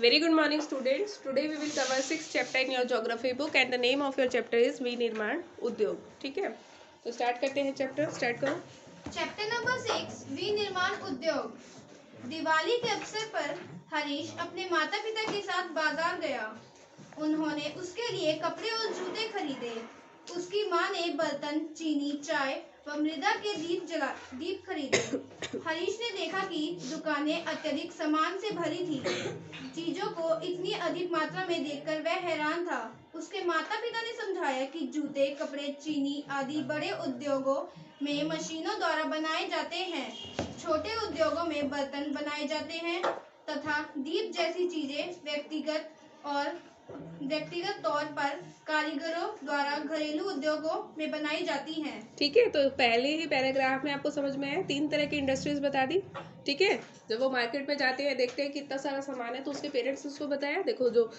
Very good morning, students. Today we will cover 6th chapter in your geography book and the name of your chapter is विनिर्माण उद्योग. ठीक है, तो start करते हैं. Chapter start करो. चैप्टर नंबर 6 विनिर्माण उद्योग। दिवाली के अवसर पर हरीश अपने माता पिता के साथ बाजार गया। उन्होंने उसके लिए कपड़े और जूते खरीदे। उसकी माँ ने बर्तन, चीनी, चाय व मृदा के दीप खरीदे। हरीश ने देखा कि दुकानें अत्यधिक सामान से भरी थी। चीजों को इतनी अधिक मात्रा में देखकर वह हैरान था। उसके माता पिता ने समझाया कि जूते, कपड़े, चीनी आदि बड़े उद्योगों में मशीनों द्वारा बनाए जाते हैं। छोटे उद्योगों में बर्तन बनाए जाते हैं तथा दीप जैसी चीजें व्यक्तिगत तौर पर कारीगरों द्वारा घरेलू उद्योगों में बनाई जाती हैं। ठीक है, तो पहले ही पैराग्राफ में आपको समझ में आया. 3 तरह की इंडस्ट्रीज बता दी. ठीक है, जब वो मार्केट में जाते हैं देखते हैं कितना सारा सामान है तो उसके पेरेंट्स उसको बताया देखो जो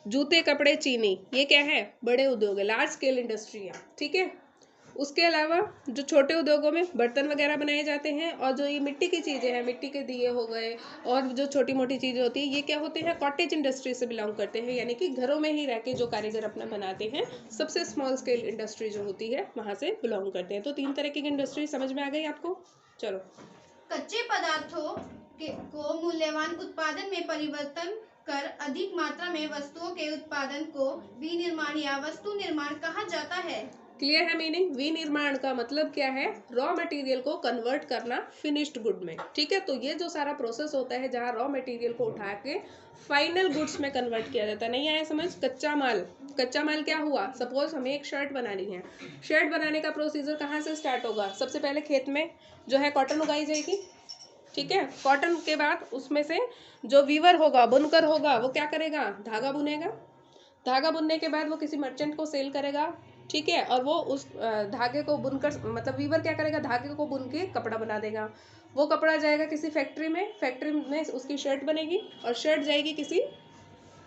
जूते, कपड़े, चीनी ये क्या है, बड़े उद्योग है, लार्ज स्केल इंडस्ट्री है. ठीक है, उसके अलावा जो छोटे उद्योगों में बर्तन वगैरह बनाए जाते हैं और जो ये मिट्टी की चीज़ें हैं, मिट्टी के दिए हो गए और जो छोटी मोटी चीज़ें होती हैं ये क्या होते हैं, कॉटेज इंडस्ट्री से बिलोंग करते हैं. यानी कि घरों में ही रह के जो कारीगर अपना बनाते हैं, सबसे स्मॉल स्केल इंडस्ट्री जो होती है वहाँ से बिलोंग करते हैं. तो 3 तरह की इंडस्ट्री समझ में आ गई आपको. चलो, कच्चे पदार्थों को मूल्यवान उत्पादन में परिवर्तन कर अधिक मात्रा में वस्तुओं के उत्पादन को विनिर्माण या वस्तु निर्माण कहा जाता है. क्लियर है मीनिंग. विनिर्माण का मतलब क्या है, रॉ मटेरियल को कन्वर्ट करना फिनिश्ड गुड में. ठीक है, तो ये जो सारा प्रोसेस होता है जहाँ रॉ मटेरियल को उठा के फाइनल गुड्स में कन्वर्ट किया जाता है. नहीं आया समझ. कच्चा माल क्या हुआ, सपोज हमें एक शर्ट बनानी है. शर्ट बनाने का प्रोसीजर कहाँ से स्टार्ट होगा, सबसे पहले खेत में जो है कॉटन उगाई जाएगी. ठीक है, कॉटन के बाद उसमें से जो वीवर होगा, बुनकर होगा, वो क्या करेगा, धागा बुनेगा. धागा बुनने के बाद वो किसी मर्चेंट को सेल करेगा. ठीक है, और वो उस धागे को बुनकर मतलब वीवर क्या करेगा, धागे को बुन के कपड़ा बना देगा. वो कपड़ा जाएगा किसी फैक्ट्री में उसकी शर्ट बनेगी और शर्ट जाएगी किसी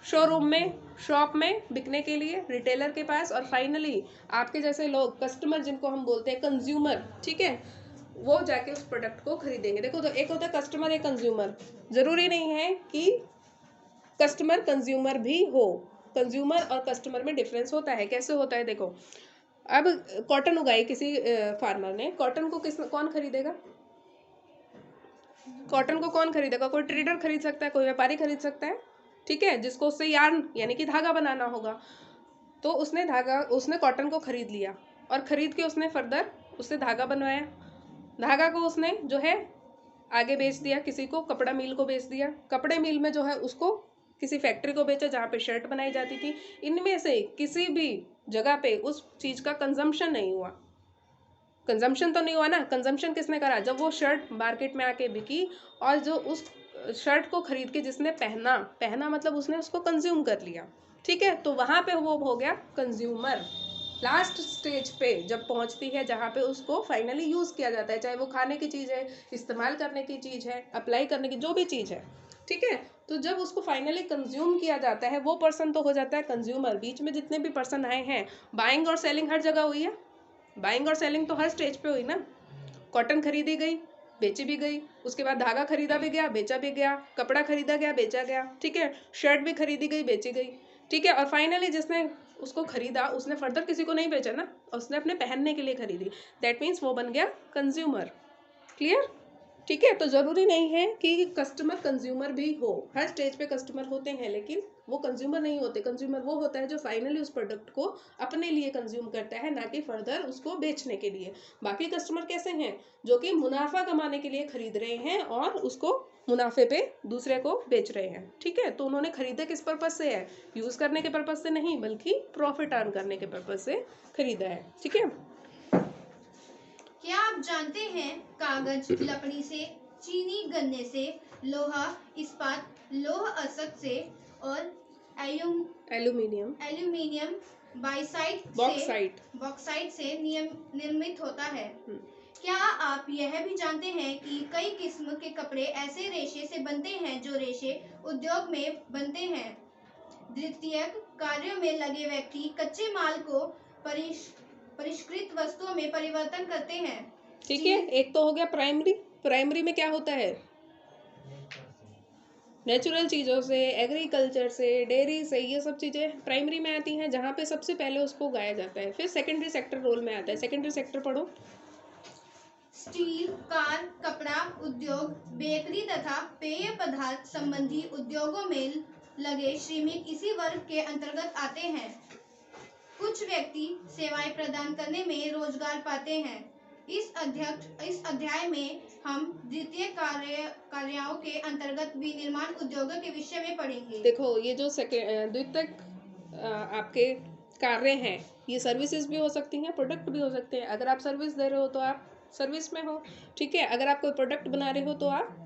शोरूम में, शॉप में बिकने के लिए, रिटेलर के पास. और फाइनली आपके जैसे लोग, कस्टमर जिनको हम बोलते हैं, कंज्यूमर. ठीक है, वो जाके उस प्रोडक्ट को खरीदेंगे. देखो, तो एक होता है कस्टमर, एक कंज्यूमर. जरूरी नहीं है कि कस्टमर कंज्यूमर भी हो. कंज्यूमर और कस्टमर में डिफरेंस होता है. कैसे होता है देखो, अब कॉटन उगाई किसी फार्मर ने, कॉटन को कौन खरीदेगा, कॉटन को कौन खरीदेगा, कोई ट्रेडर खरीद सकता है, कोई व्यापारी खरीद सकता है. ठीक है, जिसको उससे यार्न यानी कि धागा बनाना होगा. तो उसने कॉटन को खरीद लिया और खरीद के उसने फर्दर उससे धागा बनवाया. धागा को उसने जो है आगे बेच दिया, किसी को कपड़ा मिल को बेच दिया. कपड़े मिल में जो है उसको किसी फैक्ट्री को बेचा जहाँ पे शर्ट बनाई जाती थी. इनमें से किसी भी जगह पे उस चीज़ का कंजम्पशन नहीं हुआ. कंजम्पशन तो नहीं हुआ ना. कंजम्पशन किसने करा, जब वो शर्ट मार्केट में आके बिकी और जो उस शर्ट को खरीद के जिसने पहना मतलब उसने उसको कंज्यूम कर लिया. ठीक है, तो वहाँ पे वो हो गया कंज्यूमर. लास्ट स्टेज पे जब पहुँचती है जहाँ पे उसको फाइनली यूज़ किया जाता है, चाहे वो खाने की चीज़ है, इस्तेमाल करने की चीज़ है, अप्लाई करने की जो भी चीज़ है. ठीक है, तो जब उसको फाइनली कंज्यूम किया जाता है वो पर्सन तो हो जाता है कंज्यूमर. बीच में जितने भी पर्सन आए हैं, बाइंग और सेलिंग हर जगह हुई है. बाइंग और सेलिंग तो हर स्टेज पे हुई ना. कॉटन खरीदी गई, बेची भी गई, उसके बाद धागा खरीदा भी गया, बेचा भी गया, कपड़ा खरीदा गया, बेचा गया. ठीक है, शर्ट भी खरीदी गई, बेची गई. ठीक है, और फाइनली जिसने उसको खरीदा उसने फर्दर किसी को नहीं बेचा ना, उसने अपने पहनने के लिए खरीदी. दैट मीन्स वो बन गया कंज्यूमर. क्लियर. ठीक है, तो ज़रूरी नहीं है कि कस्टमर कंज्यूमर भी हो. हर स्टेज पे कस्टमर होते हैं लेकिन वो कंज्यूमर नहीं होते. कंज्यूमर वो होता है जो फाइनली उस प्रोडक्ट को अपने लिए कंज्यूम करता है, ना कि फर्दर उसको बेचने के लिए. बाकी कस्टमर कैसे हैं, जो कि मुनाफा कमाने के लिए खरीद रहे हैं और उसको मुनाफे पे दूसरे को बेच रहे हैं. ठीक है, तो उन्होंने खरीदा किस पर्पज़ से है, यूज़ करने के पर्पज़ से नहीं बल्कि प्रॉफिट अर्न करने के पर्पज़ से खरीदा है. ठीक है, क्या आप जानते हैं कागज लकड़ी से, चीनी गन्ने से, लोहा इस्पात लौह अयस्क से और एल्यूमिनियम, एल्यूमिनियम बॉक्साइट से निर्मित होता है. क्या आप यह भी जानते हैं कि कई किस्म के कपड़े ऐसे रेशे से बनते हैं जो रेशे उद्योग में बनते हैं. द्वितीयक कार्यों में लगे व्यक्ति कच्चे माल को परिष्कृत वस्तुओं में परिवर्तन करते हैं. ठीक है. एक तो हो गया प्राइमरी. प्राइमरी में क्या होता है, नेचुरल चीज़ों से, एग्रीकल्चर से, डेयरी से, ये सब चीज़ें प्राइमरी में आती हैं, जहाँ पे सबसे पहले उसको उगाया जाता है। फिर सेकेंडरी सेक्टर रोल में आता है। सेकेंडरी सेक्टर पढ़ो। स्टील, कार, कपड़ा उद्योग, बेकरी तथा पेय पदार्थ संबंधी उद्योगों में लगे श्रमिक इसी वर्ग के अंतर्गत आते हैं। कुछ व्यक्ति सेवाएं प्रदान करने में रोजगार पाते हैं। इस अध्याय में हम द्वितीय कार्यों के अंतर्गत विनिर्माण उद्योगों के विषय में पढ़ेंगे। देखो, ये जो द्वितीयक आपके कार्य हैं, ये सर्विसेज भी हो सकती हैं, प्रोडक्ट भी हो सकते हैं। अगर आप सर्विस दे रहे हो तो आप सर्विस में हो, ठीक है। अगर आप कोई प्रोडक्ट बना रहे हो तो आप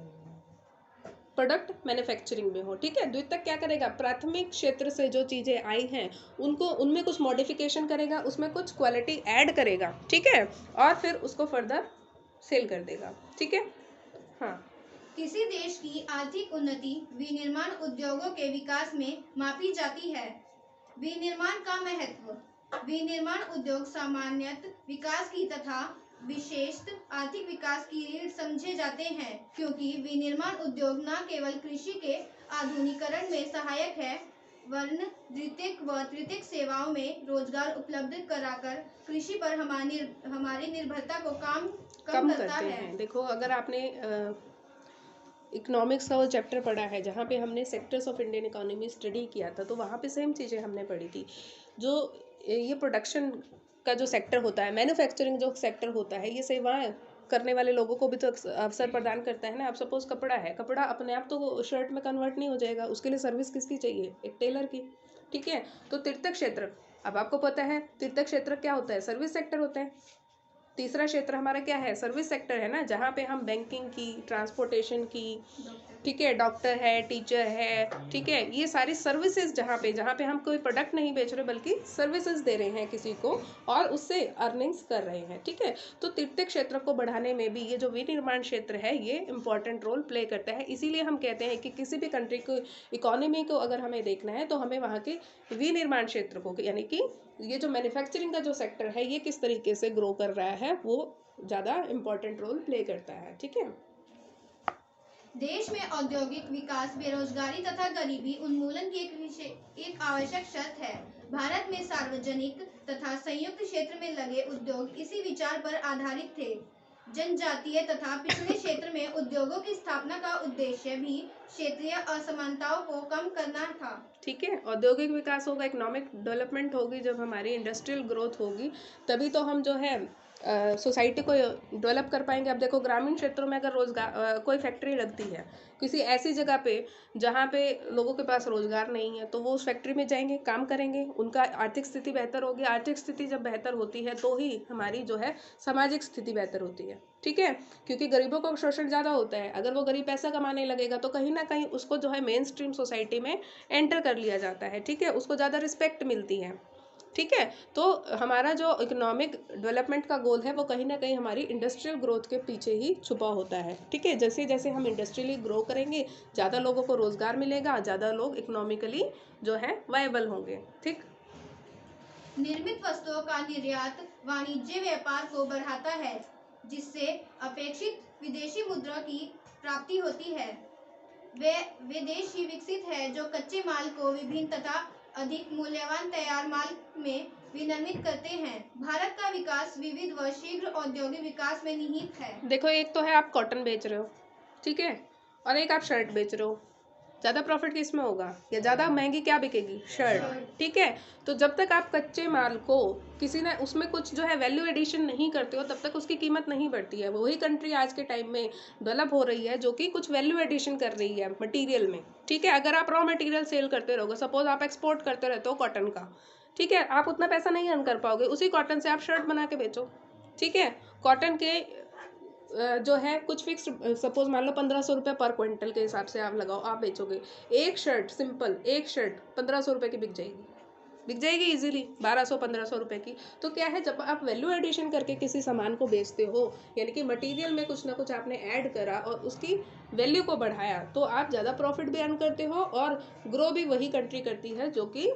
प्रोडक्ट मैन्युफैक्चरिंग में हो, ठीक है। द्वितीयक क्या करेगा, प्राथमिक क्षेत्र से जो चीज़ें आई हैं उनको, उनमें कुछ मॉडिफिकेशन करेगा, उसमें कुछ क्वालिटी ऐड करेगा, ठीक है, और फिर उसको फर्दर सेल कर देगा, ठीक है। हाँ, किसी देश की आर्थिक उन्नति विनिर्माण उद्योगों के विकास में मापी जाती है। विनिर्माण का महत्व। विनिर्माण उद्योग सामान्यतः विकास की तथा विशेषतः आर्थिक विकास की रीढ़ समझे जाते हैं, क्योंकि विनिर्माण उद्योग न केवल कृषि के आधुनिकीकरण में सहायक है, वरन द्वितीयक व तृतीयक सेवाओं में रोजगार उपलब्ध कराकर कृषि पर हमारी निर्भरता को कम करता करते है। हैं। देखो, अगर आपने इकोनॉमिक्स का वो चैप्टर पढ़ा है जहाँ पे हमने sectors of Indian economy study किया था, तो वहाँ पे सेम चीज़ें हमने पढ़ी थी। जो ये प्रोडक्शन का जो सेक्टर होता है, मैन्युफैक्चरिंग जो सेक्टर होता है, ये सेवाएं करने वाले लोगों को भी तो अवसर प्रदान करता है ना। आप सपोज कपड़ा है, कपड़ा अपने आप तो शर्ट में कन्वर्ट नहीं हो जाएगा, उसके लिए सर्विस किसकी चाहिए, एक टेलर की, ठीक है। तो तृतीयक क्षेत्र, अब आपको पता है तृतीयक क्षेत्र क्या होता है, सर्विस सेक्टर होता है। तीसरा क्षेत्र हमारा क्या है, सर्विस सेक्टर है ना, जहाँ पे हम बैंकिंग की, ट्रांसपोर्टेशन की, ठीक है, डॉक्टर है, टीचर है, ठीक है, ये सारी सर्विसेज जहाँ पे हम कोई प्रोडक्ट नहीं बेच रहे बल्कि सर्विसेज दे रहे हैं किसी को और उससे अर्निंग्स कर रहे हैं, ठीक है। तो तृतीयक क्षेत्र को बढ़ाने में भी ये जो विनिर्माण क्षेत्र है ये इंपॉर्टेंट रोल प्ले करता है। इसीलिए हम कहते हैं कि किसी भी कंट्री को इकोनॉमी को अगर हमें देखना है तो हमें वहाँ के विनिर्माण क्षेत्र को, यानी कि ये जो मैन्युफैक्चरिंग का जो सेक्टर है ये किस तरीके से ग्रो कर रहा है, वो ज़्यादा इम्पोर्टेंट रोल प्ले करता है, ठीक है। देश में औद्योगिक विकास बेरोजगारी तथा गरीबी उन्मूलन की एक आवश्यक शर्त है। भारत में सार्वजनिक तथा संयुक्त क्षेत्र में लगे उद्योग इसी विचार पर आधारित थे। जनजातीय तथा पिछड़े क्षेत्र में उद्योगों की स्थापना का उद्देश्य भी क्षेत्रीय असमानताओं को कम करना था, ठीक है। औद्योगिक विकास होगा, इकोनॉमिक डेवलपमेंट होगी, जब हमारी इंडस्ट्रियल ग्रोथ होगी तभी तो हम जो है सोसाइटी को डेवलप कर पाएंगे। अब देखो, ग्रामीण क्षेत्रों में अगर रोजगार कोई फैक्ट्री लगती है किसी ऐसी जगह पे जहाँ पे लोगों के पास रोजगार नहीं है, तो वो उस फैक्ट्री में जाएंगे, काम करेंगे, उनका आर्थिक स्थिति बेहतर होगी। आर्थिक स्थिति जब बेहतर होती है तो ही हमारी जो है सामाजिक स्थिति बेहतर होती है, ठीक है। क्योंकि गरीबों का शोषण ज़्यादा होता है, अगर वो गरीब पैसा कमाने लगेगा तो कहीं ना कहीं उसको जो है मेन स्ट्रीम सोसाइटी में एंटर कर लिया जाता है, ठीक है, उसको ज़्यादा रिस्पेक्ट मिलती है, ठीक है। तो हमारा जो इकोनॉमिक डेवलपमेंट का गोल है वो कहीं ना कहीं हमारी इंडस्ट्रियल ग्रोथ के पीछे ही छुपा होता है, ठीक है। जैसे जैसे हम इंडस्ट्रियली ग्रो करेंगे, ज़्यादा लोगों को रोजगार मिलेगा, ज़्यादा लोग इकोनॉमिकली जो है वायबल होंगे, ठीक। निर्मित वस्तुओं का निर्यात वाणिज्य व्यापार को बढ़ाता है, जिससे अपेक्षित विदेशी मुद्रा की प्राप्ति होती है। वे देश ही विकसित है जो कच्चे माल को विभिन्न तथा अधिक मूल्यवान तैयार माल में विनिर्मित करते हैं। भारत का विकास विविध व शीघ्र औद्योगिक विकास में निहित है। देखो, एक तो है आप कॉटन बेच रहे हो, ठीक है, और एक आप शर्ट बेच रहे हो। ज़्यादा प्रॉफिट किस में होगा, या ज़्यादा महंगी क्या बिकेगी, शर्ट, ठीक है। तो जब तक आप कच्चे माल को किसी ने उसमें कुछ जो है वैल्यू एडिशन नहीं करते हो तब तक उसकी कीमत नहीं बढ़ती है। वही कंट्री आज के टाइम में डेवलप हो रही है जो कि कुछ वैल्यू एडिशन कर रही है मटेरियल में, ठीक है। अगर आप रॉ मटेरियल सेल करते रहोगे, सपोज आप एक्सपोर्ट करते रहते हो कॉटन का, ठीक है, आप उतना पैसा नहीं अर्न कर पाओगे। उसी कॉटन से आप शर्ट बना के बेचो, ठीक है। कॉटन के जो है कुछ फिक्स, सपोज मान लो 1500 रुपये पर क्विंटल के हिसाब से आप लगाओ, आप बेचोगे एक शर्ट, सिंपल एक शर्ट 1500 रुपये की बिक जाएगी इजीली, 1200-1500 रुपये की। तो क्या है, जब आप वैल्यू एडिशन करके किसी सामान को बेचते हो, यानी कि मटेरियल में कुछ ना कुछ आपने ऐड करा और उसकी वैल्यू को बढ़ाया, तो आप ज़्यादा प्रॉफिट भी अर्न करते हो और ग्रो भी वही कंट्री करती है जो कि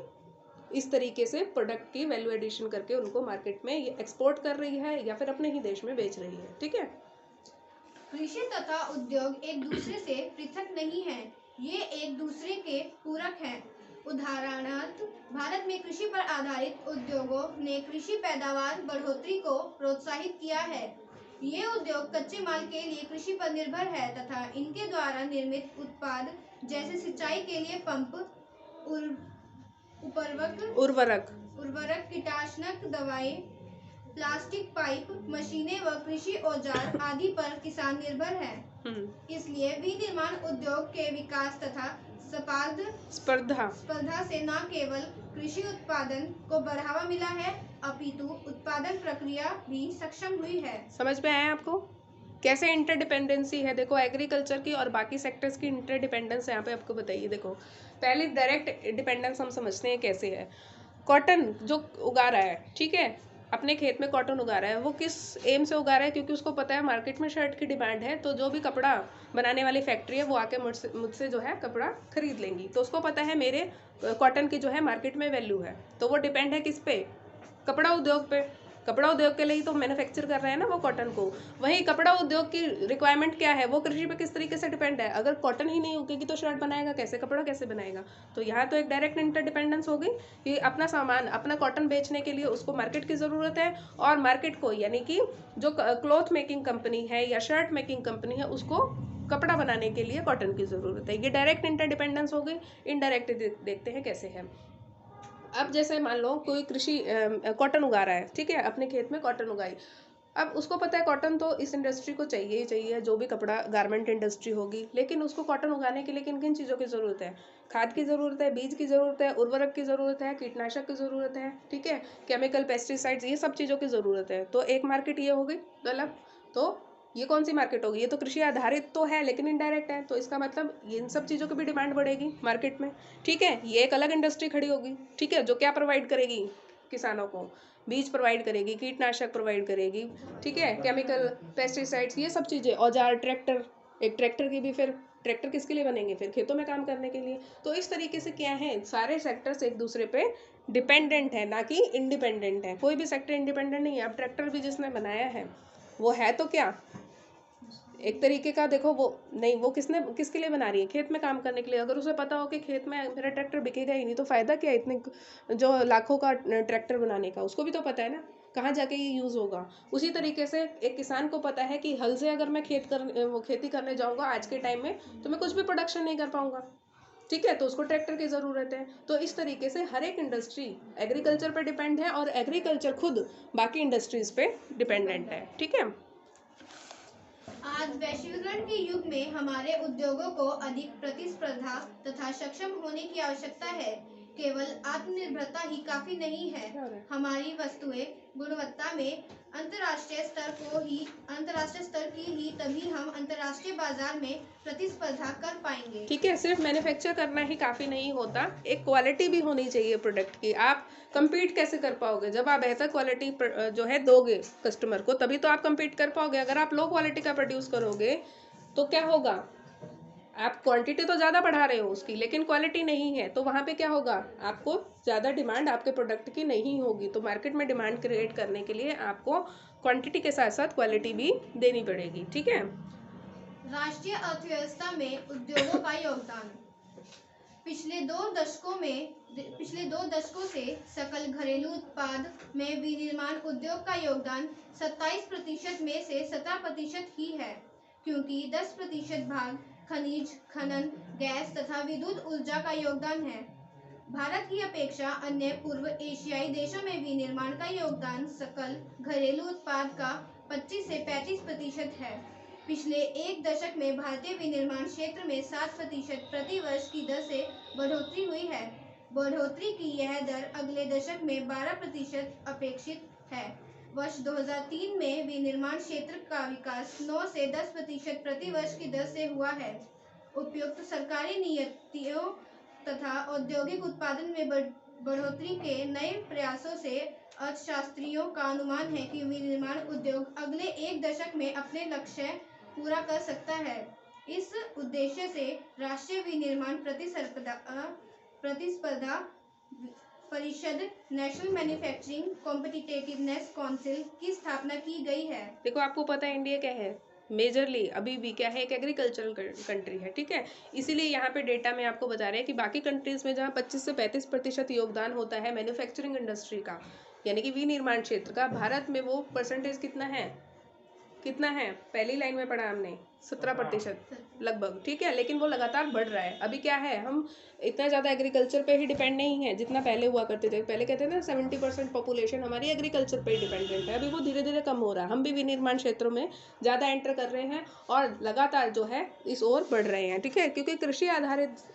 इस तरीके से प्रोडक्ट की वैल्यू एडिशन करके उनको मार्केट में एक्सपोर्ट कर रही है या फिर अपने ही देश में बेच रही है, ठीक है। कृषि तथा उद्योग एक दूसरे से पृथक नहीं है। ये एक दूसरे के पूरक हैं। उदाहरणार्थ, भारत में कृषि पर आधारित उद्योगों ने कृषि पैदावार बढ़ोतरी को प्रोत्साहित किया है। ये उद्योग कच्चे माल के लिए कृषि पर निर्भर है तथा इनके द्वारा निर्मित उत्पाद जैसे सिंचाई के लिए पंप, उर्वरक, कीटनाशक दवाएं, प्लास्टिक पाइप, मशीनें व कृषि औजार आदि पर किसान निर्भर है। इसलिए विनिर्माण उद्योग के विकास तथा स्पर्धा से न केवल कृषि उत्पादन को बढ़ावा मिला है, अपितु उत्पादन प्रक्रिया भी सक्षम हुई है। समझ में आया आपको कैसे इंटरडिपेंडेंसी है? देखो एग्रीकल्चर की और बाकी सेक्टर्स की इंटरडिपेंडेंस यहाँ पे आपको बताइए। देखो पहले डायरेक्ट डिपेंडेंस हम समझते हैं कैसे है। कॉटन जो उगा रहा है, ठीक है, अपने खेत में कॉटन उगा रहा है, वो किस एम से उगा रहा है? क्योंकि उसको पता है मार्केट में शर्ट की डिमांड है, तो जो भी कपड़ा बनाने वाली फैक्ट्री है वो आके मुझसे जो है कपड़ा खरीद लेंगी। तो उसको पता है मेरे कॉटन की जो है मार्केट में वैल्यू है, तो वो डिपेंड है किस पे? कपड़ा उद्योग पे। कपड़ा उद्योग के लिए तो मैन्युफैक्चर कर रहे हैं ना वो कॉटन को। वहीं कपड़ा उद्योग की रिक्वायरमेंट क्या है? वो कृषि पे किस तरीके से डिपेंड है। अगर कॉटन ही नहीं उगेगी तो शर्ट बनाएगा कैसे, कपड़ा कैसे बनाएगा? तो यहाँ तो एक डायरेक्ट इंटरडिपेंडेंस हो गई कि अपना सामान, अपना कॉटन बेचने के लिए उसको मार्केट की ज़रूरत है, और मार्केट को यानी कि जो क्लॉथ मेकिंग कंपनी है या शर्ट मेकिंग कंपनी है उसको कपड़ा बनाने के लिए कॉटन की ज़रूरत है। ये डायरेक्ट इंटरडिपेंडेंस हो गई। इनडायरेक्ट देखते हैं कैसे है। अब जैसे मान लो कोई कृषि कॉटन उगा रहा है, ठीक है, अपने खेत में कॉटन उगाई। अब उसको पता है कॉटन तो इस इंडस्ट्री को चाहिए ही चाहिए, जो भी कपड़ा गारमेंट इंडस्ट्री होगी, लेकिन उसको कॉटन उगाने के लिए किन किन चीज़ों की ज़रूरत है? खाद की ज़रूरत है, बीज की ज़रूरत है, उर्वरक की ज़रूरत है, कीटनाशक की ज़रूरत है, ठीक है, केमिकल पेस्टिसाइड्स, ये सब चीज़ों की ज़रूरत है। तो एक मार्केट ये हो गई अलग। तो ये कौन सी मार्केट होगी? ये तो कृषि आधारित तो है लेकिन इनडायरेक्ट है, तो इसका मतलब इन सब चीज़ों की भी डिमांड बढ़ेगी मार्केट में, ठीक है। ये एक अलग इंडस्ट्री खड़ी होगी, ठीक है, जो क्या प्रोवाइड करेगी? किसानों को बीज प्रोवाइड करेगी, कीटनाशक प्रोवाइड करेगी, ठीक है, केमिकल पेस्टिसाइड्स, ये सब चीज़ें, औजार, ट्रैक्टर। एक ट्रैक्टर की भी फिर ट्रैक्टर किसके लिए बनेंगे? फिर खेतों में काम करने के लिए। तो इस तरीके से क्या है, सारे सेक्टर्स एक दूसरे पे डिपेंडेंट है, ना कि इंडिपेंडेंट है। कोई भी सेक्टर इंडिपेंडेंट नहीं है। अब ट्रैक्टर भी जिसने बनाया है वो है तो क्या एक तरीके का, देखो वो नहीं, वो किसके लिए बना रही है? खेत में काम करने के लिए। अगर उसे पता हो कि खेत में मेरा ट्रैक्टर बिकेगा ही नहीं तो फ़ायदा क्या है इतने जो लाखों का ट्रैक्टर बनाने का? उसको भी तो पता है ना कहाँ जाके ये यूज़ होगा। उसी तरीके से एक किसान को पता है कि हल से अगर मैं खेती करने जाऊँगा आज के टाइम में तो मैं कुछ भी प्रोडक्शन नहीं कर पाऊँगा, ठीक है, तो उसको ट्रैक्टर की ज़रूरत है। तो इस तरीके से हर एक इंडस्ट्री एग्रीकल्चर पे डिपेंड है और एग्रीकल्चर खुद बाकी इंडस्ट्रीज़ पे डिपेंडेंट है, ठीक है। आज वैश्वीकरण के युग में हमारे उद्योगों को अधिक प्रतिस्पर्धा तथा सक्षम होने की आवश्यकता है। केवल आत्मनिर्भरता ही काफी नहीं है। हमारी वस्तुएं गुणवत्ता में अंतर्राष्ट्रीय स्तर की ही तभी हम अंतर्राष्ट्रीय बाजार में प्रतिस्पर्धा कर पाएंगे। ठीक है, सिर्फ मैन्युफैक्चर करना ही काफ़ी नहीं होता, एक क्वालिटी भी होनी चाहिए प्रोडक्ट की। आप compete कैसे कर पाओगे? जब आप बेहतर क्वालिटी जो है दोगे कस्टमर को, तभी तो आप compete कर पाओगे। अगर आप लो क्वालिटी का प्रोड्यूस करोगे तो क्या होगा? आप क्वांटिटी तो ज़्यादा बढ़ा रहे हो उसकी, लेकिन क्वालिटी नहीं है, तो वहाँ पे क्या होगा? आपको ज़्यादा डिमांड आपके प्रोडक्ट की नहीं होगी। तो मार्केट में डिमांड क्रिएट करने के लिए आपको क्वांटिटी के साथ साथ क्वालिटी भी देनी पड़ेगी, ठीक है। राष्ट्रीय अर्थव्यवस्था में उद्योगों का योगदान। पिछले दो दशकों से सकल घरेलू उत्पाद में विनिर्माण उद्योग का योगदान 27% में से 17% ही है, क्योंकि 10% भाग खनिज, खनन, गैस तथा विद्युत ऊर्जा का योगदान है। भारत की अपेक्षा अन्य पूर्व एशियाई देशों में विनिर्माण का योगदान सकल घरेलू उत्पाद का 25 से 35% है। पिछले एक दशक में भारतीय विनिर्माण क्षेत्र में 7% प्रति वर्ष की दर से बढ़ोतरी हुई है। बढ़ोतरी की यह दर अगले दशक में 12% अपेक्षित है। वर्ष 2003 में विनिर्माण क्षेत्र का विकास 9 से 10% प्रति वर्ष की दर से हुआ है। उपयुक्त सरकारी नीतियों तथा औद्योगिक उत्पादन में बढ़ोतरी के नए प्रयासों से अर्थशास्त्रियों का अनुमान है कि विनिर्माण उद्योग अगले एक दशक में अपने लक्ष्य पूरा कर सकता है। इस उद्देश्य से राष्ट्रीय विनिर्माण प्रतिस्पर्धा परिषद नेशनल मैन्युफैक्चरिंग कॉम्पिटिटिवनेस काउंसिल की स्थापना की गई है। देखो आपको पता है इंडिया क्या है? मेजरली अभी भी क्या है, एक एग्रीकल्चरल कंट्री है, ठीक है। इसीलिए यहाँ पे डेटा में आपको बता रहे हैं कि बाकी कंट्रीज में जहाँ 25 से 35% योगदान होता है मैन्युफैक्चरिंग इंडस्ट्री का, यानी कि विनिर्माण क्षेत्र का, भारत में वो परसेंटेज कितना है, पहली लाइन में पढ़ा हमने 17% लगभग, ठीक है। लेकिन वो लगातार बढ़ रहा है। अभी क्या है, हम इतना ज़्यादा एग्रीकल्चर पे ही डिपेंड नहीं है जितना पहले हुआ करते थे। पहले कहते थे ना 70% पॉपुलेशन हमारी एग्रीकल्चर पे ही डिपेंडेंट है। अभी वो धीरे धीरे कम हो रहा है। हम भी विनिर्माण क्षेत्रों में ज़्यादा एंटर कर रहे हैं और लगातार जो है इस ओर बढ़ रहे हैं, ठीक है। क्योंकि कृषि आधारित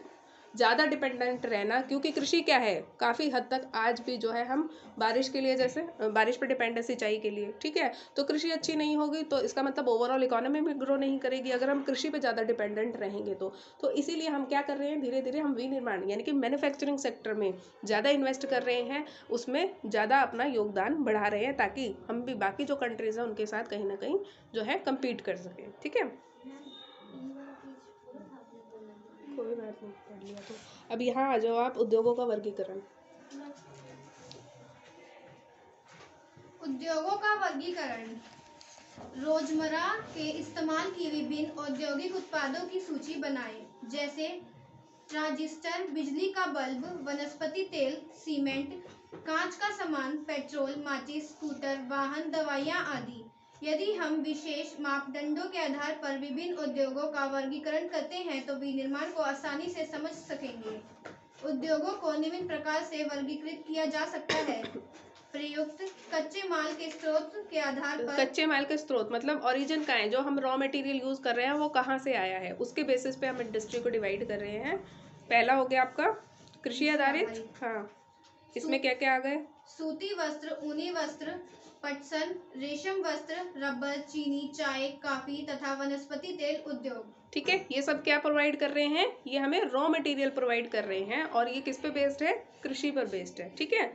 ज़्यादा डिपेंडेंट रहना, क्योंकि कृषि क्या है, काफ़ी हद तक आज भी जो है हम बारिश के लिए, जैसे बारिश पर डिपेंड है सिंचाई के लिए, ठीक है। तो कृषि अच्छी नहीं होगी तो इसका मतलब ओवरऑल इकोनॉमी में ग्रो नहीं करेगी अगर हम कृषि पे ज़्यादा डिपेंडेंट रहेंगे तो इसीलिए हम क्या कर रहे हैं, धीरे धीरे हम विनिर्माण यानी कि मैन्युफैक्चरिंग सेक्टर में ज़्यादा इन्वेस्ट कर रहे हैं, उसमें ज़्यादा अपना योगदान बढ़ा रहे हैं, ताकि हम भी बाकी जो कंट्रीज़ हैं उनके साथ कहीं ना कहीं जो है कम्पीट कर सकें, ठीक है। कोई बात नहीं, पढ़ लिया तो। अब यहाँ आ जाओ आप, उद्योगों का वर्गीकरण। उद्योगों का वर्गीकरण। रोजमर्रा के इस्तेमाल की विभिन्न औद्योगिक उत्पादों की सूची बनाएं, जैसे ट्रांजिस्टर, बिजली का बल्ब, वनस्पति तेल, सीमेंट, कांच का सामान, पेट्रोल, माचिस, स्कूटर, वाहन, दवाइयाँ आदि। यदि हम विशेष मापदंडों के आधार पर विभिन्न उद्योगों का वर्गीकरण करते हैं तो विनिर्माण को आसानी से समझ सकेंगे। उद्योगों को निम्न प्रकार से वर्गीकृत किया जा सकता है। प्रयुक्त कच्चे माल के स्रोत के आधार पर, कच्चे माल के स्रोत मतलब ओरिजिन कहाँ है, जो हम रॉ मटेरियल यूज कर रहे हैं वो कहाँ से आया है, उसके बेसिस पे हम इंडस्ट्री को डिवाइड कर रहे हैं। पहला हो गया आपका कृषि आधारित, हाँ, इसमें क्या क्या आ गए, सूती वस्त्र, ऊनी वस्त्र, पटसन, रेशम वस्त्र, रबर, चीनी, चाय, कॉफी तथा वनस्पति तेल उद्योग, ठीक है। ये सब क्या प्रोवाइड कर रहे हैं, ये हमें रॉ मटेरियल प्रोवाइड कर रहे हैं और ये किस पे बेस्ड है, कृषि पर बेस्ड है, ठीक है।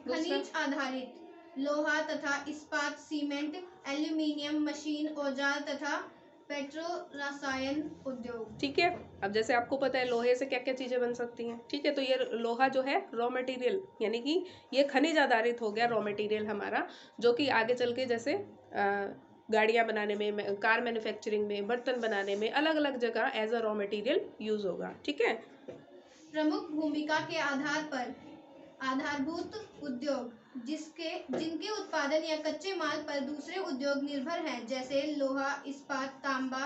खनिज आधारित, लोहा तथा इस्पात, सीमेंट, एल्यूमीनियम, मशीन, औजार तथा पेट्रो रसायन उद्योग, ठीक है। अब जैसे आपको पता है लोहे से क्या क्या चीजें बन सकती हैं, ठीक है। तो ये लोहा जो है रॉ मटेरियल, यानी कि ये खनिज आधारित हो गया रॉ मटेरियल हमारा, जो कि आगे चल के जैसे गाड़ियाँ बनाने में, कार मैन्युफैक्चरिंग में, बर्तन बनाने में, अलग अलग जगह as a raw material use होगा, ठीक है। प्रमुख भूमिका के आधार पर आधारभूत उद्योग, जिनके उत्पादन या कच्चे माल पर दूसरे उद्योग निर्भर हैं, जैसे लोहा, इस्पात, तांबा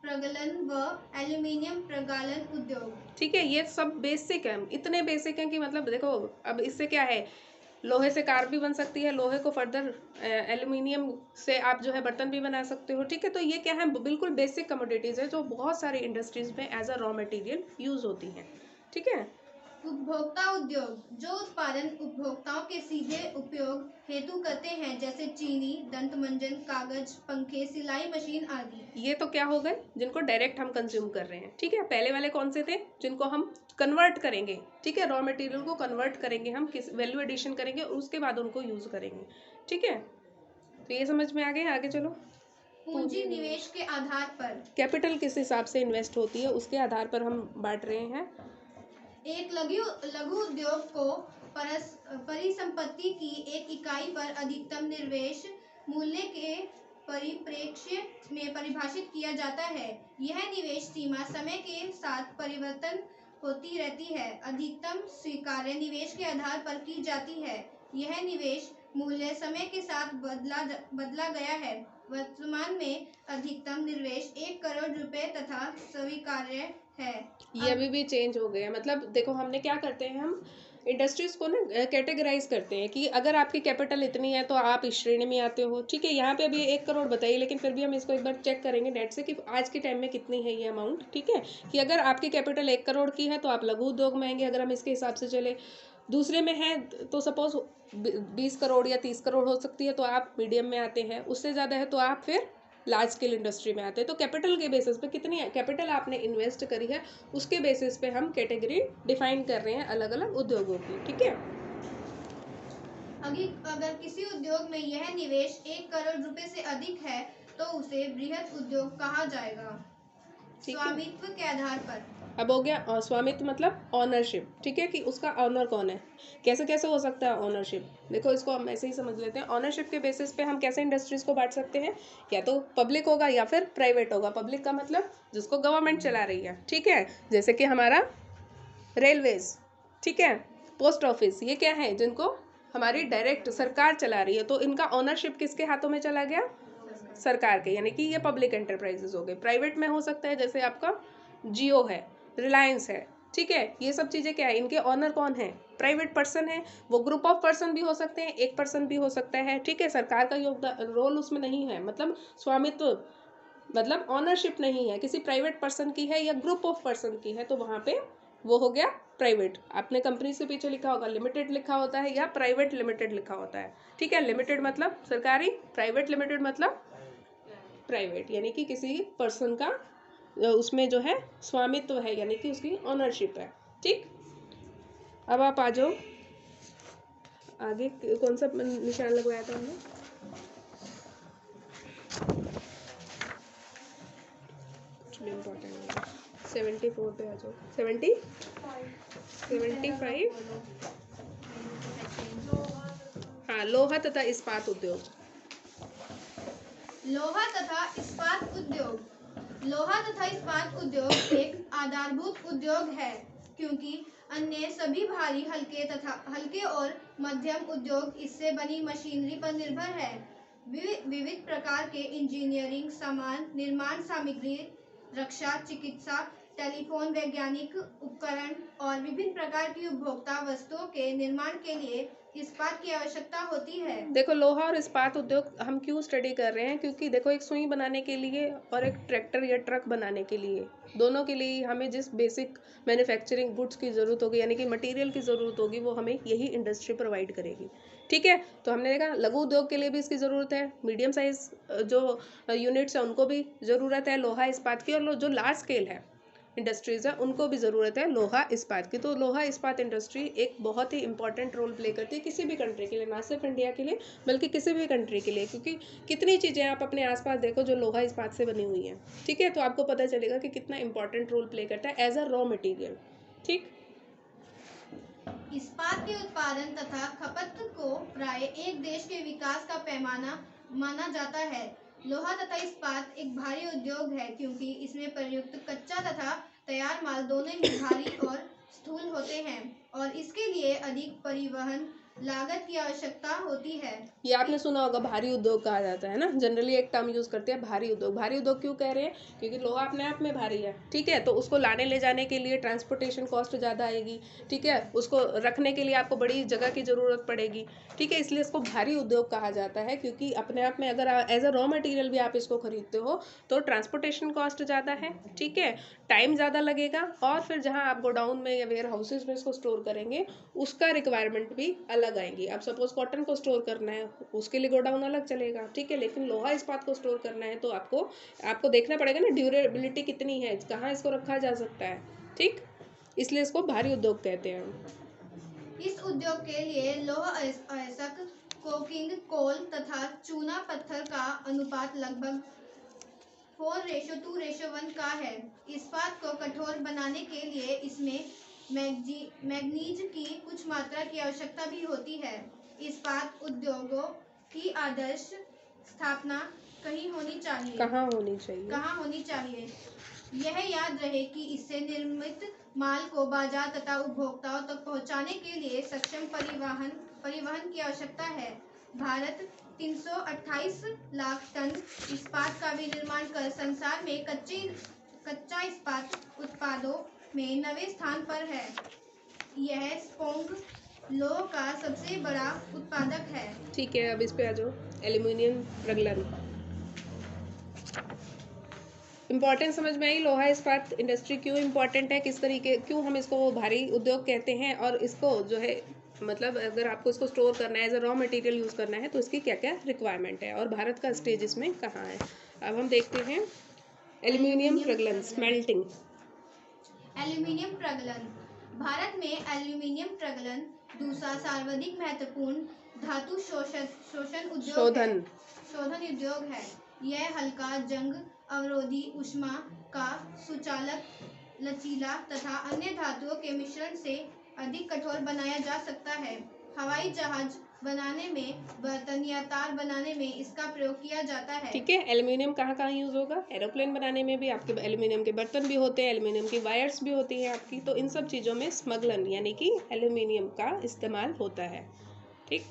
प्रगलन व एल्यूमीनियम प्रगालन उद्योग, ठीक है। ये सब बेसिक है, इतने बेसिक हैं कि मतलब देखो, अब इससे क्या है, लोहे से कार भी बन सकती है, लोहे को फर्दर एल्यूमिनियम से आप जो है बर्तन भी बना सकते हो, ठीक है। तो ये क्या है, बिल्कुल बेसिक कमोडिटीज है जो बहुत सारी इंडस्ट्रीज में as a raw material use होती हैं, ठीक है। उपभोक्ता उद्योग, जो उत्पादन उपभोक्ताओं के सीधे उपयोग हेतु करते हैं, जैसे चीनी, दंतमंजन, कागज, पंखे, सिलाई मशीन आदि। ये तो क्या हो गए, जिनको डायरेक्ट हम कंज्यूम कर रहे हैं, ठीक है। पहले वाले कौन से थे, जिनको हम कन्वर्ट करेंगे, ठीक है, रॉ मटेरियल को कन्वर्ट करेंगे हम, किस वैल्यू एडिशन करेंगे और उसके बाद उनको यूज करेंगे, ठीक है। तो ये समझ में आ गया, आगे चलो। पूंजी निवेश के आधार पर, कैपिटल किस हिसाब से इन्वेस्ट होती है उसके आधार पर हम बांट रहे हैं। एक लघु उद्योग को परिसंपत्ति की एक इकाई पर अधिकतम निवेश मूल्य के परिप्रेक्ष्य में परिभाषित किया जाता है। यह निवेश सीमा समय के साथ परिवर्तन होती रहती है। अधिकतम स्वीकार्य निवेश के आधार पर की जाती है। यह निवेश मूल्य समय के साथ बदला गया है। वर्तमान में अधिकतम निवेश 1 करोड़ रुपए तथा स्वीकार्य है। ये अभी भी चेंज हो गया, मतलब देखो हमने क्या करते हैं, हम इंडस्ट्रीज को ना कैटेगराइज करते हैं कि अगर आपकी कैपिटल इतनी है तो आप इस श्रेणी में आते हो, ठीक है। यहाँ पे अभी 1 करोड़ बताइए, लेकिन फिर भी हम इसको एक बार चेक करेंगे नेट से कि आज के टाइम में कितनी है ये अमाउंट, ठीक है। कि अगर आपकी कैपिटल 1 करोड़ की है तो आप लघु उद्योग में आएंगे, अगर हम इसके हिसाब से चले। दूसरे में है तो सपोज 20 करोड़ या 30 करोड़ हो सकती है तो आप मीडियम में आते हैं, उससे ज़्यादा है तो आप फिर लार्ज स्केल इंडस्ट्री में आते हैं। तो कैपिटल के बेसिस पे कितनी कैपिटल आपने इन्वेस्ट करी है उसके बेसिस पे हम कैटेगरी डिफाइन कर रहे हैं अलग अलग उद्योगों की, ठीक है। अगर किसी उद्योग में यह निवेश 1 करोड़ रुपए से अधिक है तो उसे बृहत उद्योग कहा जाएगा। स्वामित्व के आधार पर, अब हो गया स्वामित्व मतलब ऑनरशिप, ठीक है, कि उसका ऑनर कौन है। कैसे कैसे हो सकता है ऑनरशिप, देखो इसको हम ऐसे ही समझ लेते हैं। ऑनरशिप के बेसिस पे हम कैसे इंडस्ट्रीज को बांट सकते हैं, या तो पब्लिक होगा या फिर प्राइवेट होगा। पब्लिक का मतलब जिसको गवर्नमेंट चला रही है, ठीक है, जैसे कि हमारा रेलवेज, ठीक है, पोस्ट ऑफिस, ये क्या है, जिनको हमारी डायरेक्ट सरकार चला रही है, तो इनका ऑनरशिप किसके हाथों में चला गया, सरकार के, यानी कि ये पब्लिक एंटरप्राइजेस हो गए। प्राइवेट में हो सकता है जैसे आपका जियो है, रिलायंस है, ठीक है, ये सब चीज़ें क्या है, इनके ऑनर कौन है, प्राइवेट पर्सन है। वो ग्रुप ऑफ पर्सन भी हो सकते हैं, एक पर्सन भी हो सकता है, ठीक है, सरकार का योगदान रोल उसमें नहीं है, मतलब स्वामित्व मतलब ऑनरशिप नहीं है, किसी प्राइवेट पर्सन की है या ग्रुप ऑफ पर्सन की है, तो वहाँ पे वो हो गया प्राइवेट। आपने कंपनी के पीछे लिखा होगा लिमिटेड लिखा होता है या प्राइवेट लिमिटेड लिखा होता है, ठीक है। लिमिटेड मतलब सरकारी, प्राइवेट लिमिटेड मतलब प्राइवेट, यानी कि किसी पर्सन का उसमें जो है स्वामित्व है, यानी कि उसकी ऑनरशिप है, ठीक। अब आप आ जाओ आगे, कौन सा निशान लगवाया था हमने, इम्पोर्टेंट 74 पे आ जाओ, 75। हाँ, लोहा तथा इस्पात उद्योग। लोहा तथा इस्पात उद्योग। लोहा तथा इस्पात उद्योग एक आधारभूत उद्योग है, क्योंकि अन्य सभी भारी, हल्के और मध्यम उद्योग इससे बनी मशीनरी पर निर्भर है। विविध प्रकार के इंजीनियरिंग सामान, निर्माण सामग्री, रक्षा, चिकित्सा, टेलीफोन, वैज्ञानिक उपकरण और विभिन्न प्रकार की उपभोक्ता वस्तुओं के निर्माण के लिए इस्पात की आवश्यकता होती है। देखो लोहा और इस्पात उद्योग हम क्यों स्टडी कर रहे हैं, क्योंकि देखो एक सुई बनाने के लिए और एक ट्रैक्टर या ट्रक बनाने के लिए, दोनों के लिए हमें जिस बेसिक मैन्युफैक्चरिंग गुड्स की ज़रूरत होगी, यानी कि मटेरियल की ज़रूरत होगी, वो हमें यही इंडस्ट्री प्रोवाइड करेगी, ठीक है। तो हमने देखा लघु उद्योग के लिए भी इसकी ज़रूरत है, मीडियम साइज जो यूनिट्स हैं उनको भी ज़रूरत है लोहा इस्पात की, और जो लार्ज स्केल है इंडस्ट्रीज है उनको भी ज़रूरत है लोहा इस्पात की। तो लोहा इस्पात इंडस्ट्री एक बहुत ही इंपॉर्टेंट रोल प्ले करती है किसी भी कंट्री के लिए, ना सिर्फ इंडिया के लिए बल्कि किसी भी कंट्री के लिए, क्योंकि कितनी चीज़ें आप अपने आसपास देखो जो लोहा इस्पात से बनी हुई हैं, ठीक है, तो आपको पता चलेगा कि कितना इंपॉर्टेंट रोल प्ले करता है एज अ रॉ मटीरियल, ठीक। इस्पात के उत्पादन तथा खपत को प्राय एक देश के विकास का पैमाना माना जाता है। लोहा तथा इस्पात एक भारी उद्योग है, क्योंकि इसमें प्रयुक्त कच्चा तथा तैयार माल दोनों ही भारी और स्थूल होते हैं, और इसके लिए अधिक परिवहन लागत की आवश्यकता होती है। ये आपने सुना होगा भारी उद्योग कहा जाता है ना, जनरली एक टर्म यूज करते हैं भारी उद्योग। भारी उद्योग क्यों कह रहे हैं, क्योंकि लोहा अपने आप में भारी है, ठीक है, तो उसको लाने ले जाने के लिए ट्रांसपोर्टेशन कॉस्ट ज़्यादा आएगी, ठीक है, उसको रखने के लिए आपको बड़ी जगह की ज़रूरत पड़ेगी, ठीक है, इसलिए इसको भारी उद्योग कहा जाता है। क्योंकि अपने आप में अगर एज अ रॉ मटीरियल भी आप इसको खरीदते हो तो ट्रांसपोर्टेशन कॉस्ट ज़्यादा है, ठीक है, टाइम ज़्यादा लगेगा, और फिर जहाँ आप गोडाउन में या वेयर हाउसेज में इसको स्टोर करेंगे उसका रिक्वायरमेंट भी अलग आएंगी। अब सपोज कॉटन को स्टोर करना है उसके लिए गोडाउन अलग चलेगा, ठीक है, लेकिन लोहा इस्पात को स्टोर करना है तो आपको देखना पड़ेगा ना ड्यूरेबिलिटी कितनी है, कहाँ इसको रखा जा सकता है, ठीक, इसलिए इसको भारी उद्योग कहते हैं। इस उद्योग के लिए लौह अयस्क, कोकिंग कोल तथा चूना पत्थर का अनुपात लगभग 4:2:1 का है। इस्पात को कठोर बनाने के लिए इसमें मैग्नीज की कुछ मात्रा की आवश्यकता भी होती है। इस्पात उद्योगों की आदर्श स्थापना कहाँ होनी चाहिए, यह याद रहे कि इससे निर्मित माल को बाजार तथा उपभोक्ताओं तक पहुंचाने के लिए सक्षम परिवहन की आवश्यकता है। भारत 328 लाख टन इस्पात का विनिर्माण कर संसार में कच्चा इस्पात उत्पादों में 9वें स्थान पर है। यह स्पोंग लौह का सबसे बड़ा उत्पादक है। ठीक है, अब इस पे आ जाओ, एल्यूमिनियम प्रगलन। इम्पॉर्टेंट समझ में आई, लोहा इस्पात इंडस्ट्री क्यों इम्पॉर्टेंट है, किस तरीके क्यों हम इसको भारी उद्योग कहते हैं, और इसको जो है मतलब अगर आपको इसको स्टोर करना है as a raw material use करना है तो इसकी क्या क्या रिक्वायरमेंट है, और भारत का स्टेज इसमें कहाँ है। अब हम देखते हैं एल्यूमिनियम प्रगलन, स्मेल्टिंग। एल्यूमिनियम प्रगलन। भारत में एल्यूमिनियम प्रगलन दूसरा सर्वाधिक महत्वपूर्ण धातु शोधन उद्योग है। यह हल्का, जंग अवरोधी, ऊष्मा का सुचालक लचीला तथा अन्य धातुओं के मिश्रण से अधिक कठोर बनाया जा सकता है। हवाई जहाज बनाने में, बर्तन या तार बनाने में इसका प्रयोग किया जाता है। ठीक है, एल्यूमिनियम कहाँ कहाँ यूज होगा? एरोप्लेन बनाने में भी आपके एल्यूमिनियम के बर्तन भी होते हैं, एल्यूमिनियम की वायर्स भी होती हैं आपकी, तो इन सब चीज़ों में स्मगलन यानी कि एल्यूमिनियम का इस्तेमाल होता है। ठीक,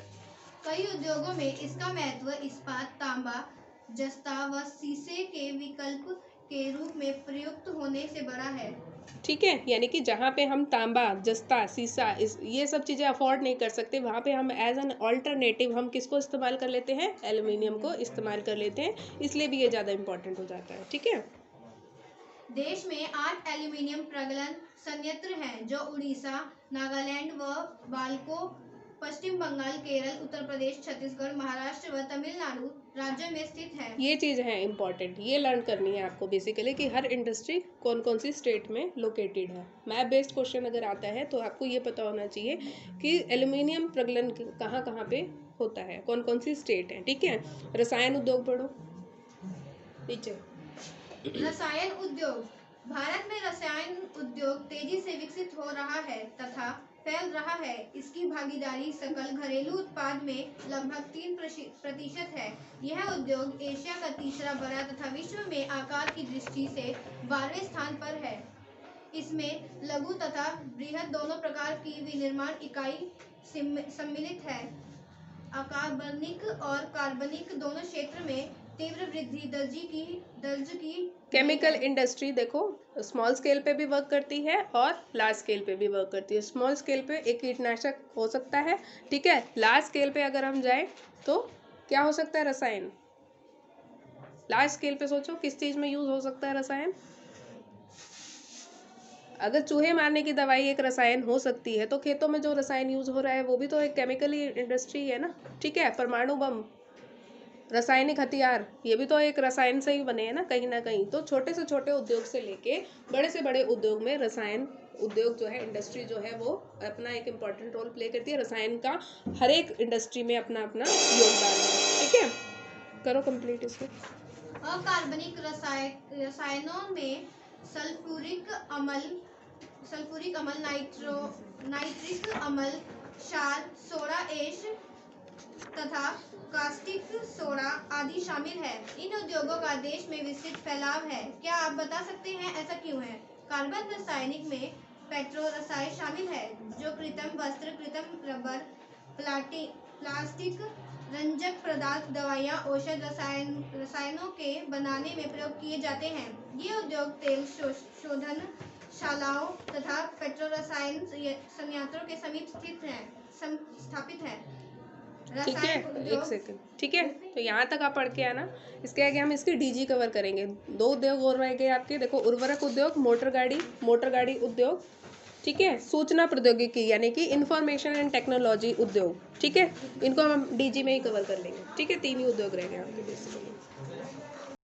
कई उद्योगों में इसका महत्व इस्पात, तांबा, जस्ता व शीशे के विकल्प के रूप में प्रयुक्त होने से बड़ा है। ठीक है, यानी कि जहाँ पे हम तांबा, जस्ता, शीशा ये सब चीज़ें अफोर्ड नहीं कर सकते, वहाँ पे हम एज एन ऑल्टरनेटिव हम किसको इस्तेमाल कर लेते हैं? एल्यूमिनियम को इस्तेमाल कर लेते हैं, इसलिए भी ये ज़्यादा इंपॉर्टेंट हो जाता है। ठीक है, देश में 8 एल्यूमीनियम प्रगलन संयंत्र हैं जो उड़ीसा, नागालैंड व बाल्को, पश्चिम बंगाल, केरल, उत्तर प्रदेश, छत्तीसगढ़, महाराष्ट्र व तमिलनाडु राज्यों में स्थित है। ये चीज़ है इम्पॉर्टेंट, ये लर्न करनी है आपको बेसिकली कि हर इंडस्ट्री कौन कौन सी स्टेट में लोकेटेड है। मैप बेस्ड क्वेश्चन अगर आता है तो आपको ये पता होना चाहिए कि एल्यूमिनियम प्रगलन कहाँ कहाँ पे होता है, कौन कौन सी स्टेट है। ठीक है, रसायन उद्योग पढ़ो नीचे। रसायन उद्योग। भारत में रसायन उद्योग तेजी से विकसित हो रहा है तथा फैल रहा है। इसकी भागीदारी सकल घरेलू उत्पाद में लगभग 3% है। यह उद्योग एशिया का तीसरा बड़ा तथा विश्व में आकार की दृष्टि से 12वें स्थान पर है। इसमें लघु तथा बृहद दोनों प्रकार की विनिर्माण इकाई सम्मिलित है। अकार्बनिक और कार्बनिक दोनों क्षेत्र में तीव्र वृद्धि दर्ज की केमिकल इंडस्ट्री देखो स्मॉल स्केल पे भी वर्क करती है और लार्ज स्केल पे भी वर्क करती है। स्मॉल स्केल पे एक कीटनाशक हो सकता है, ठीक है। लार्ज स्केल पे अगर हम जाएं तो क्या हो सकता है? रसायन। लार्ज स्केल पे सोचो किस चीज़ में यूज हो सकता है रसायन? अगर चूहे मारने की दवाई एक रसायन हो सकती है तो खेतों में जो रसायन यूज हो रहा है वो भी तो एक केमिकल इंडस्ट्री है ना, ठीक है। परमाणु बम, रासायनिक हथियार, ये भी तो एक रसायन से ही बने हैं ना कहीं ना कहीं। तो छोटे से छोटे उद्योग से लेके बड़े से बड़े उद्योग में रसायन उद्योग जो है, इंडस्ट्री जो है वो अपना एक इम्पॉर्टेंट रोल प्ले करती है। रसायन का हर एक इंडस्ट्री में अपना अपना योगदान है, ठीक है। करो कंप्लीट इसको। अकार्बनिक रसायनों में सल्फ्यूरिक अम्ल, नाइट्रिक अम्ल, क्षार, सोडा ऐश तथा कास्टिक सोडा आदि शामिल है। इन उद्योगों का देश में विस्तृत फैलाव है। क्या आप बता सकते हैं ऐसा क्यों है? कार्बन रासायनिक में पेट्रो रसायन शामिल है जो कृत्रिम वस्त्र, कृत्रिम रबर, प्लास्टिक, रंजक पदार्थ, दवाइयाँ, औषध रसायनों के बनाने में प्रयोग किए जाते हैं। ये उद्योग तेल शोधन शालाओं तथा पेट्रो रसायन संयंत्रों के समीप स्थापित है। ठीक है, एक सेकंड, ठीक है। तो यहाँ तक आप पढ़ के आना। इसके आगे हम इसकी डीजी कवर करेंगे। 2 उद्योग और रह गए आपके, देखो उर्वरक उद्योग, मोटर गाड़ी उद्योग, ठीक है। सूचना प्रौद्योगिकी यानी कि इंफॉर्मेशन एंड टेक्नोलॉजी उद्योग, ठीक है। इनको हम डीजी में ही कवर कर लेंगे, ठीक है। 3 ही उद्योग रह गए आपके बेसिकली।